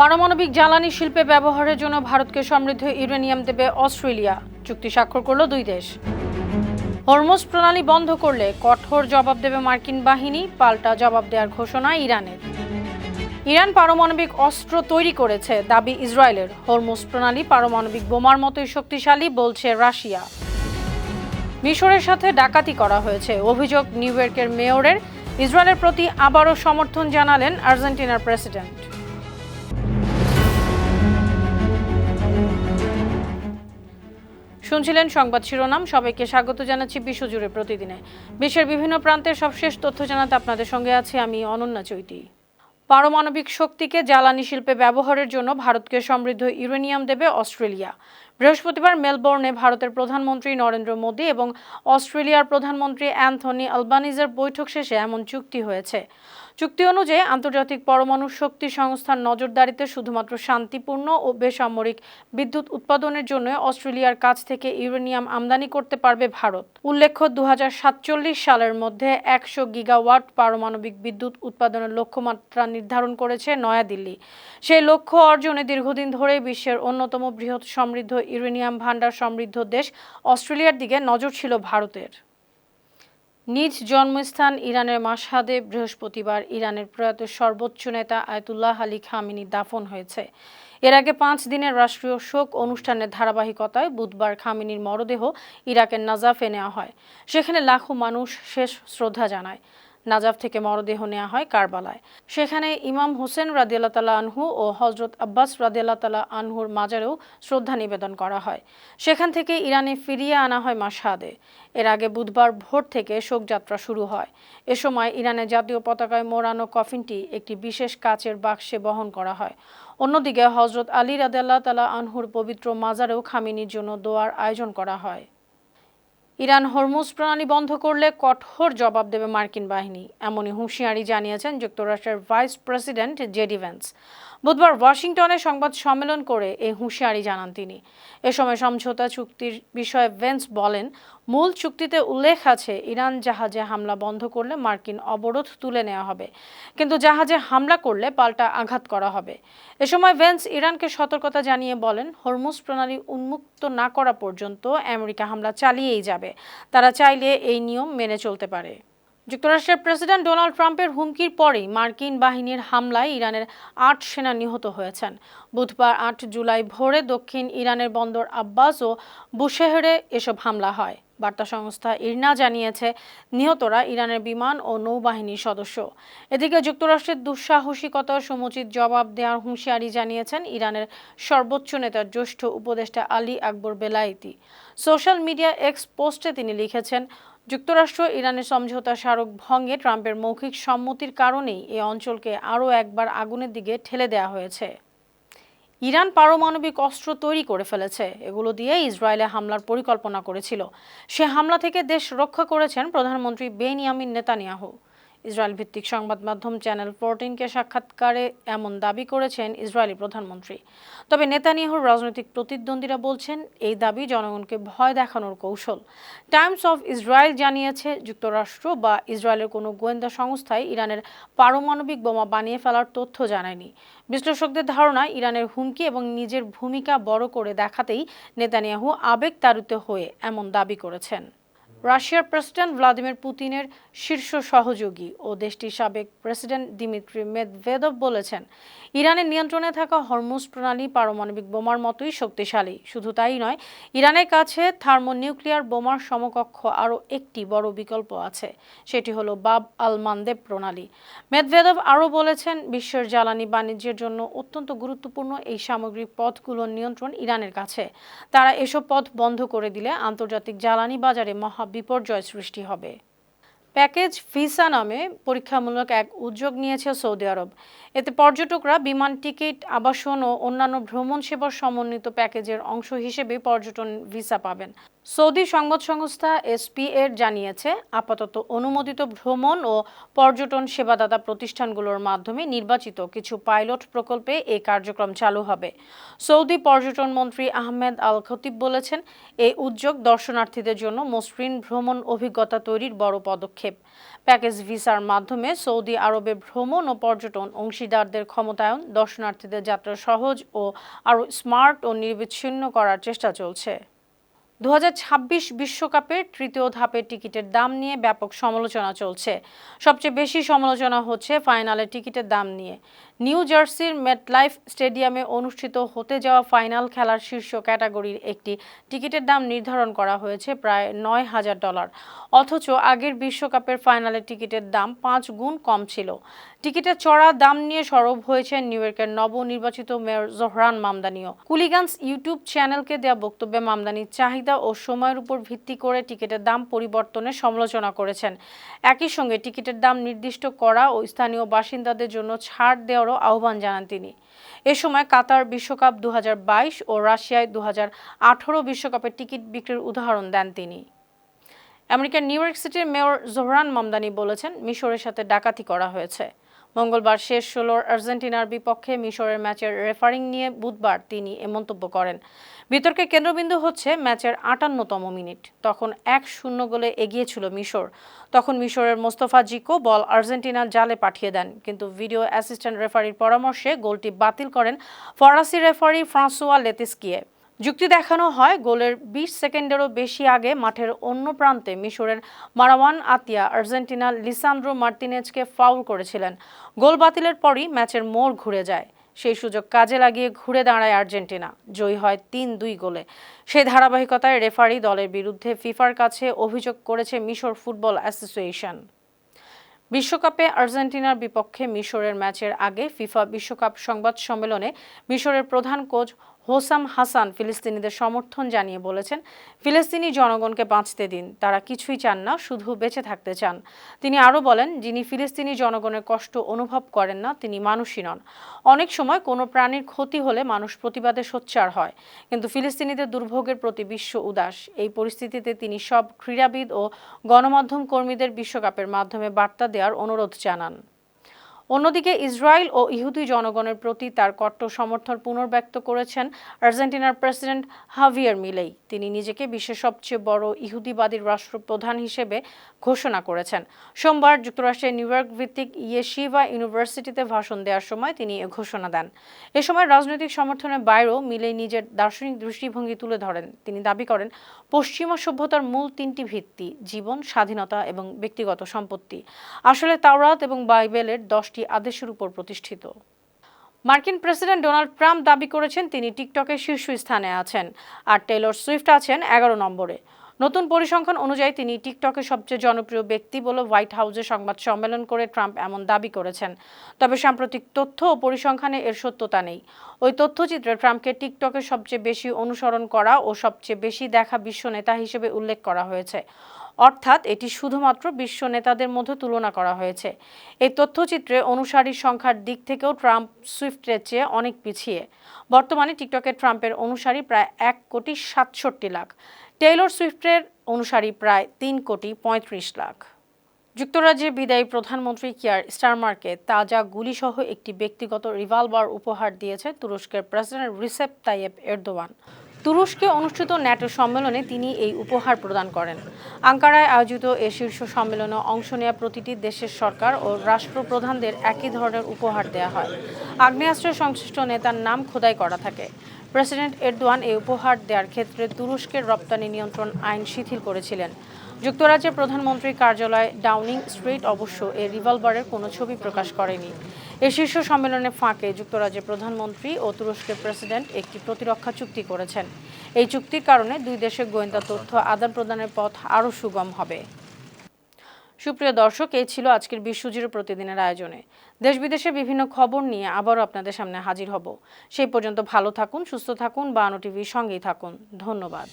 পারমাণবিক জ্বালানি শিল্পে ব্যবহারের জন্য ভারতকে সমৃদ্ধ ইউরেনিয়াম দেবে অস্ট্রেলিয়া। চুক্তি স্বাক্ষর করল দুই দেশ। হরমুজ প্রণালী বন্ধ করলে কঠোর জবাব দেবে মার্কিন বাহিনী, পাল্টা জবাব দেওয়ার ঘোষণা ইরানের। ইরান পারমাণবিক অস্ত্র তৈরি করেছে, দাবি ইসরায়েলের। হরমুজ প্রণালী পারমাণবিক বোমার মতোই শক্তিশালী, বলছে রাশিয়া। মিশরের সাথে ডাকাতি করা হয়েছে, অভিযোগ নিউ ইয়র্কের মেয়রের। ইসরায়েলের প্রতি আবারও সমর্থন জানালেন আর্জেন্টিনার প্রেসিডেন্ট। শুনছিলেন সংবাদ শিরোনাম। সবাইকে স্বাগত জানাচ্ছি বিশ্বজুড়ে প্রতিদিনে বিশ্বের বিভিন্ন প্রান্তের সবশেষ তথ্য জানাতে আপনাদের সঙ্গে আছি আমি অনন্যা চৈতি। পারমাণবিক শক্তিকে জ্বালানি শিল্পে ব্যবহারের জন্য ভারতকে সমৃদ্ধ ইউরেনিয়াম দেবে অস্ট্রেলিয়া। বৃহস্পতিবার মেলবোর্নে ভারতের প্রধানমন্ত্রী নরেন্দ্র মোদী এবং অস্ট্রেলিয়ার প্রধানমন্ত্রী অ্যান্থনি আলবানিজের বৈঠক শেষে এমন চুক্তি হয়েছে। চুক্তি অনুযায়ী আন্তর্জাতিক পরমাণু শক্তি সংস্থার নজরদারিতে শুধুমাত্র শান্তিপূর্ণ ও বেসামরিক বিদ্যুৎ উৎপাদনের জন্য অস্ট্রেলিয়ার কাছ থেকে ইউরেনিয়াম আমদানি করতে পারবে ভারত। উল্লেখ্য, 2047 সালের মধ্যে 100 গিগাওয়াট পারমাণবিক বিদ্যুৎ উৎপাদনের লক্ষ্যমাত্রা নির্ধারণ করেছে নয়াদিল্লি। সেই লক্ষ্য অর্জনে দীর্ঘদিন ধরে বিশ্বের অন্যতম বৃহৎ সমৃদ্ধ ইউরেনিয়াম ভান্ডার সমৃদ্ধ দেশ অস্ট্রেলিয়ার দিকে নজর ছিল ভারতের। নিজ জন্মস্থান ইরানের মাশহাদে বৃহস্পতিবার ইরানের প্রয়াত সর্বোচ্চ নেতা আয়াতুল্লাহ আলী খামেনি দাফন হয়েছে। এর আগে 5 দিনের রাষ্ট্রীয় শোক অনুষ্ঠানের ধারাবাহিকতায় বুধবার খামেনির মরদেহ ইরাকের নাজাফে নেওয়া হয়। সেখানে লাখো মানুষ শেষ শ্রদ্ধা জানায়। নাজাফ থেকে মরদেহ নেওয়া হয় কারবালায়। সেখানে ইমাম হোসেন রাদিয়াল্লাহু তাআলা আনহু ও হযরত আব্বাস রাদিয়াল্লাহু তাআলা আনহুর মাজারেও শ্রদ্ধা নিবেদন করা হয়। সেখান থেকে ইরানে ফিরিয়ে আনা হয় মাশহাদে। এর আগে বুধবার ভোর থেকে শোকযাত্রা শুরু হয়। এ সময় ইরানের জাতীয় পতাকায় মোড়ানো কফিনটি একটি বিশেষ কাচের বাক্সে বহন করা হয়। অন্যদিকে হযরত আলী রাদিয়াল্লাহু তাআলা আনহুর পবিত্র মাজারেও খামেনির জন্য দোয়ার আয়োজন করা হয়। ইরান হরমুজ প্রণালী বন্ধ করলে কঠোর জবাব দেবে মার্কিন বাহিনী, এমনই হুঁশিয়ারি জানিয়েছেন যুক্তরাষ্ট্রের ভাইস প্রেসিডেন্ট জেডি ভ্যান্স। বুধবার ওয়াশিংটনে সংবাদ সম্মেলন করে এই হুঁশিয়ারি জানান তিনি। এ সময় সমঝোতা চুক্তির বিষয়ে ভ্যান্স বলেন, মূল চুক্তিতে উল্লেখ আছে ইরান জাহাজে হামলা বন্ধ করলে মার্কিন অবরোধ তুলে নেওয়া হবে, কিন্তু জাহাজে হামলা করলে পাল্টা আঘাত করা হবে। এ সময় ভ্যান্স ইরানকে সতর্কতা জানিয়ে বলেন, হরমুজ প্রণালী উন্মুক্ত না করা পর্যন্ত আমেরিকা হামলা চালিয়েই যাবে। তারা চাইলে এই নিয়ম মেনে চলতে পারে। যুক্তরাষ্ট্রের প্রেসিডেন্ট ডোনাল্ড ট্রাম্পের হুমকির পরেই মার্কিন বাহিনীর হামলায় ইরানের 8 সেনা নিহত হয়েছেন। বুধবার 8 জুলাই ভোরে দক্ষিণ ইরানের বন্দর আব্বাস ও বুশেহরে এসব হামলা হয়। বার্তা সংস্থা ইরনা জানিয়েছে, নিহতরা ইরানের বিমান ও নৌবাহিনীর সদস্য। এদিকে যুক্তরাষ্ট্রের দুঃসাহসিকতার সমুচিত জবাব দেওয়ার হুঁশিয়ারি জানিয়েছেন ইরানের সর্বোচ্চ নেতার জ্যেষ্ঠ উপদেষ্টা Ali Akbar Velayati. Social media x পোস্টে তিনি লিখেছেন, যুক্তরাষ্ট্র ইরানের সমঝোতা স্মারক ভঙ্গে ট্রাম্পের মৌখিক সম্মতির কারণেই এই অঞ্চলকে আরও একবার আগুনের দিকে ঠেলে দেওয়া হয়েছে। ইরান পারমাণবিক অস্ত্র তৈরি করে ফেলেছে, এগুলো দিয়ে ইসরায়েলে হামলার পরিকল্পনা করেছিল। সে হামলা থেকে দেশ রক্ষা করেছেন প্রধানমন্ত্রী বেনিয়ামিন নেতানিয়াহু। ইসরায়েল ভিত্তিক সংবাদ মাধ্যম চ্যানেল 14কে সাক্ষাৎকারে এমন দাবি করেছেন ইসরায়েলি প্রধানমন্ত্রী। তবে নেতানিয়াহুর রাজনৈতিক প্রতিদ্বন্দ্বীরা বলছেন এই দাবি জনগণকে ভয় দেখানোর কৌশল। টাইমস অফ ইসরায়েল জানিয়েছে, যুক্তরাষ্ট্র বা ইসরায়েলের কোনো গোয়েন্দা সংস্থাই ইরানের পারমাণবিক বোমা বানিয়ে ফেলার তথ্য জানায়নি। বিশ্লেষকদের ধারণা, ইরানের হুমকি এবং নিজের ভূমিকা বড় করে দেখাতেই নেতানিয়াহু আবেগতাড়িত হয়ে এমন দাবি করেছেন। রাশিয়ার প্রেসিডেন্ট ভ্লাদিমির পুতিনের শীর্ষ সহযোগী ও দেশটির সাবেক প্রেসিডেন্ট দিমিত্রি মেদভেদেভ বলেছেন, ইরানের নিয়ন্ত্রণে থাকা হরমুজ প্রণালী পারমাণবিক বোমার মতোই শক্তিশালী। শুধু তাই নয়, ইরানের কাছে থার্মোনিউক্লিয়ার বোমার সমকক্ষ আরও একটি বড় বিকল্প আছে, সেটি হলো বাব আল মানদেব প্রণালী। মেদভেদেভ আরও বলেছেন, বিশ্বের জ্বালানি বাণিজ্যের জন্য অত্যন্ত গুরুত্বপূর্ণ এই সামগ্রিক পথগুলোর নিয়ন্ত্রণ ইরানের কাছে। তারা এসব পথ বন্ধ করে দিলে আন্তর্জাতিক জ্বালানি বাজারে মহা বিপর্যয় সৃষ্টি হবে। প্যাকেজ ভিসা নামে পরীক্ষামূলক এক উদ্যোগ নিয়েছে সৌদি আরব। এতে পর্যটকরা বিমান টিকিট, আবাসন ও অন্যান্য ভ্রমণ সেবার সমন্বিত প্যাকেজের অংশ হিসেবে পর্যটন ভিসা পাবেন। সৌদি সংবাদ সংস্থা এসপিএর জানিয়েছে, আপাতত অনুমোদিত ভ্রমণ ও পর্যটন সেবাদাতা প্রতিষ্ঠানগুলোর মাধ্যমে নির্বাচিত কিছু পাইলট প্রকল্পে এই কার্যক্রম চালু হবে। সৌদি পর্যটন মন্ত্রী আহমেদ আল খতিব বলেছেন, এই উদ্যোগ দর্শনার্থীদের জন্য মসৃণ ভ্রমণ অভিজ্ঞতা তৈরির বড় পদক্ষেপ। প্যাকেজ ভিসার মাধ্যমে সৌদি আরবে ভ্রমণ ও পর্যটন অংশীদারদের ক্ষমতায়ন, দর্শনার্থীদের যাত্রা সহজ ও আরও স্মার্ট ও নিরবিচ্ছিন্ন করার চেষ্টা চলছে। 2026 বিশ্বকাপের তৃতীয় ধাপের টিকিটের দাম নিয়ে ব্যাপক সমালোচনা চলছে। সবচেয়ে বেশি সমালোচনা হচ্ছে ফাইনালের টিকিটের দাম নিয়ে। নিউ জার্সির মেটলাইফ স্টেডিয়ামে অনুষ্ঠিত হতে যাওয়া ফাইনাল খেলার শীর্ষ ক্যাটাগরির একটি টিকিটের দাম নির্ধারণ করা হয়েছে প্রায় $9,000। অথচ আগের বিশ্বকাপের ফাইনালের টিকিটের দাম 5 গুণ কম ছিল। টিকিটের চড়া দাম নিয়ে সরব হয়েছেন নিউ ইয়র্কের নবনির্বাচিত মেয়র জোহরান মামদানিও। কুলিগানস ইউটিউব চ্যানেলকে দেওয়া বক্তব্যে মামদানির চাহিদা ও সময়ের উপর ভিত্তি করে টিকিটের দাম পরিবর্তনের সমালোচনা করেছেন। একই সঙ্গে টিকিটের দাম নির্দিষ্ট করা ও স্থানীয় বাসিন্দাদের জন্য ছাড় দেওয়ারও আহ্বান জানান তিনি। এ সময় কাতার বিশ্বকাপ 2022 ও রাশিয়ায় 2018 বিশ্বকাপের টিকিট বিক্রির উদাহরণ দেন তিনি। আমেরিকার নিউ ইয়র্ক সিটির মেয়র জোহরান মামদানি বলেছেন, মিশরের সাথে ডাকাতি করা হয়েছে। মঙ্গলবার শেষ 16 আর্জেন্টিনার বিপক্ষে মিশরের ম্যাচের রেফারিং নিয়ে বুধবার তিনি এ মন্তব্য করেন। বিতর্কের কেন্দ্রবিন্দু হচ্ছে ম্যাচের 58তম মিনিট। তখন 1-0 গোলে এগিয়ে ছিল মিশর। তখন মিশরের মোস্তফা জিকো বল আর্জেন্টিনার জালে পাঠিয়ে দেন, কিন্তু ভিডিও অ্যাসিস্ট্যান্ট রেফারির পরামর্শে গোলটি বাতিল করেন ফরাসি রেফারি ফ্রাঁসোয়া লেতিস্কিয়ে। যুক্তি দেখানো হয়, গোলের 20 সেকেন্ডেরও বেশি আগে মাঠের অন্য প্রান্তে মিশরের মারওয়ান আতিয়া আর্জেন্টিনার লিসান্দ্রো মার্তিনেজকে ফাউল করেছিলেন। গোল বাতিলের পরই ম্যাচের মোড় ঘুরে যায়। সেই সুযোগ কাজে লাগিয়ে ঘুরে দাঁড়ায় আর্জেন্টিনা, জয়ী হয় 3-2 গোলে। সেই ধারাবাহিকতায় রেফারি দলের বিরুদ্ধে ফিফার কাছে অভিযোগ করেছে মিশর ফুটবল অ্যাসোসিয়েশন। বিশ্বকাপে আর্জেন্টিনার বিপক্ষে মিশরের ম্যাচের আগে ফিফা বিশ্বকাপ সংবাদ সম্মেলনে মিশরের প্রধান কোচ হোসাম হাসান ফিলিস্তিনিদের সমর্থন জানিয়ে বলেছেন, ফিলিস্তিনি জনগণকে বাঁচতে দিন, তারা কিছুই চান না, শুধু বেঁচে থাকতে চান। তিনি আরও বলেন, যিনি ফিলিস্তিনি জনগণের কষ্ট অনুভব করেন না তিনি মানুষই নন। অনেক সময় কোনো প্রাণীর ক্ষতি হলে মানুষ প্রতিবাদে সোচ্চার হয়, কিন্তু ফিলিস্তিনিদের দুর্ভোগের প্রতি বিশ্ব উদাস। এই পরিস্থিতিতে তিনি সব ক্রীড়াবিদ ও গণমাধ্যম কর্মীদের বিশ্বকাপের মাধ্যমে বার্তা দেওয়ার অনুরোধ জানান। অন্যদিকে ইসরায়েল ও ইহুদি জনগণের প্রতি তার কট্টর সমর্থন পুনর্ব্যক্ত করেছেন আর্জেন্টিনার প্রেসিডেন্ট হাভিয়ের মিলেই। তিনি নিজেকে বিশ্বের সবচেয়ে বড় ইহুদিবাদী রাষ্ট্রপ্রধান হিসেবে ঘোষণা করেছেন। সোমবার যুক্তরাষ্ট্রের নিউ ইয়র্ক ভিত্তিক ইয়েশিভা ইউনিভার্সিটিতে ভাষণ দেওয়ার সময় তিনি এ ঘোষণা দেন। এ সময় রাজনৈতিক সমর্থনের বাইরেও মিলেই নিজের দার্শনিক দৃষ্টিভঙ্গি তুলে ধরেন। তিনি দাবি করেন, পশ্চিমা সভ্যতার মূল 3টি ভিত্তি জীবন, স্বাধীনতা এবং ব্যক্তিগত সম্পত্তি আসলে তাওরাত এবং বাইবেলের 10টি আদেশের উপর প্রতিষ্ঠিত। মার্কিন প্রেসিডেন্ট ডোনাল্ড ট্রাম্প দাবি করেছেন তিনি টিকটকের শীর্ষ স্থানে আছেন, আর টেলর সুইফট আছেন 11 নম্বরে। নতুন পরিসংখ্যান অনুযায়ী তিনি টিকটকের সবচেয়ে জনপ্রিয় ব্যক্তি বলে হোয়াইট হাউসে সংবাদ সম্মেলন করে ট্রাম্প এমন দাবি করেছেন। তবে সাম্প্রতিক তথ্য ও পরিসংখ্যানে এর সত্যতা নেই। ওই তথ্যচিত্রে ট্রাম্পকে টিকটকের সবচেয়ে বেশি অনুসরণ করা ও সবচেয়ে বেশি দেখা বিশ্ব নেতা হিসেবে উল্লেখ করা হয়েছে। অর্থাৎ এটি শুধুমাত্র বিশ্ব নেতাদের মধ্যে তুলনা করা হয়েছে। এই তথ্যচিত্রে অনুসারীর সংখ্যার দিক থেকেও ট্রাম্প সুইফটের চেয়ে অনেক পিছিয়ে। বর্তমানে টিকটকে ট্রাম্পের অনুসারী প্রায় 1,67,00,000। টেইলর সুইফটের অনুসারী প্রায় 3,35,00,000। যুক্তরাজ্যের বিদায়ী প্রধানমন্ত্রী কিয়ার স্টারমারকে তাজা গুলিসহ একটি ব্যক্তিগত রিভলভার উপহার দিয়েছে তুরস্কের প্রেসিডেন্ট রিসেপ তাইয়েপ এরদোয়ান। তুরস্কে অনুষ্ঠিত ন্যাটো সম্মেলনে তিনি এই উপহার প্রদান করেন। আঙ্কারায় আয়োজিত এ শীর্ষ সম্মেলনে অংশ নেওয়া প্রতিটি দেশের সরকার ও রাষ্ট্রপ্রধানদের একই ধরনের উপহার দেওয়া হয়। আগ্নেয়াস্ত্রের সংশ্লিষ্ট নেতার নাম খোদাই করা থাকে। প্রেসিডেন্ট এরদোয়ান এই উপহার দেওয়ার ক্ষেত্রে তুরস্কের রপ্তানি নিয়ন্ত্রণ আইন শিথিল করেছিলেন। যুক্তরাজ্যের প্রধানমন্ত্রীর কার্যালয় ডাউনিং স্ট্রিট অবশ্য এই রিভলভারের কোনো ছবি প্রকাশ করেনি। এই শীর্ষ সম্মেলনের ফাঁকে যুক্তরাজ্যের প্রধানমন্ত্রী ও তুরস্কের প্রেসিডেন্ট একটি প্রতিরক্ষা চুক্তি করেছেন। এই চুক্তির কারণে দুই দেশের গোয়েন্দা তথ্য আদান প্রদানের পথ আরও সুগম হবে। সুপ্রিয় দর্শক, এই ছিল আজকের বিশ্বজুড়ে প্রতিদিনের আয়োজনে। দেশ বিদেশের বিভিন্ন খবর নিয়ে আবারও আপনাদের সামনে হাজির হব। সেই পর্যন্ত ভালো থাকুন, সুস্থ থাকুন, বায়ান্ন টিভির সঙ্গেই থাকুন। ধন্যবাদ।